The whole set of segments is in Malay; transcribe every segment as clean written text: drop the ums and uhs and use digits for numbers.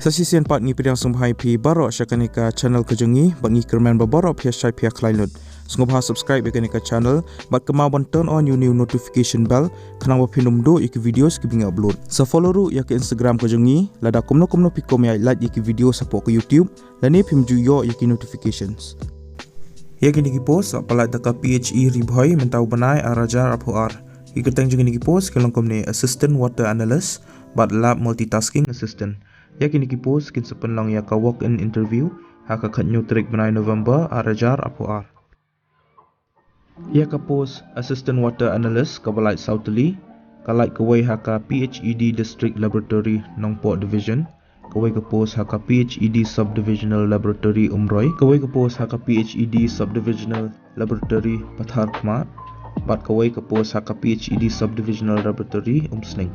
Sasisian part ngi pidang sumhai pi baro syakanika channel kejengi bangi kerman babaro pia syai pia klainud. Sungguh subscribe yakanika channel bat kemawan turn on new notification bell kanang wapinum do iki videos ki binga upload. Sa follow ru yak Instagram kejengi lada kumno pi komai like iki video support ke YouTube lani pimju yo yaki notifications. Yaki niki post apalai daka PHE ribhoi mentau banai arajar apuar. Ikutang juga niki post kelong komne assistant water analyst but lab multitasking assistant. Yaki niki post kin sepenlang yaka walk-in interview haka khatnyu trik banai November arajar apuar. Yaka post assistant water analyst kabalai Southerly kalai kawai haka PHED district laboratory Nongport division. Kawai ke post haka PHED subdivisional laboratory Umroi. Kawai ke post haka PHED subdivisional laboratory Pathar Khma. Bat kawai ke post haka PHED subdivisional laboratory Umsning.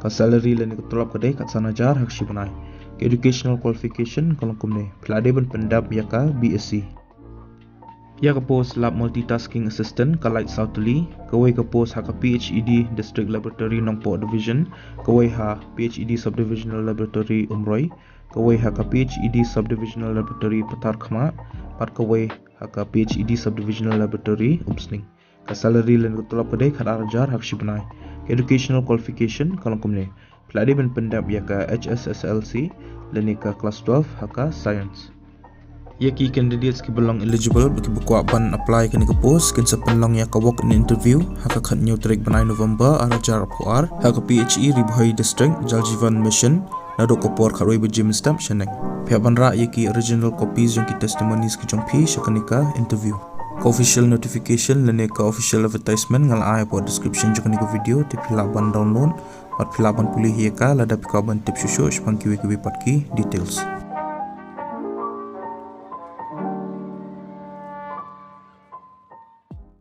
Ka salary lani ke tolap kadai kat sanajar hak shibunai. Ke educational qualification kolong kumne. Pelade ban pendap yaka BSc. Yaka post lab multitasking assistant kalai Southerly. Kawai ke post haka PHED district laboratory Nongport division. Kawai ha PHED subdivisional laboratory Umroi. Kawai haka PHED subdivisional laboratory Pathar Khma. Pat kawai haka PHED subdivisional laboratory Umsning. Ka salary lani ke tolap kadai kat arajar hak shibunai. Educational qualification kalong kumne peladi ban pendap yaka HSSLC lani ka class 12 haka science. Yaki candidates ki belong eligible bagi buku ban apply kini ke post kin sepenlang yaka walk in interview haka khatnyu trik banai November arajar apuar haka PHE ribhoi district Jaljivan mission nado kopor kharoi bejim stamp sheneng. Pihak banra yaki original copies yang ki testimonies ki jongpi syakanika interview. Official notification lene ka official advertisement ngal ai po description jok ni ko video tip hilaban download pat hilaban pulih ye ka lada pikaban tip shusho spangki we patki details.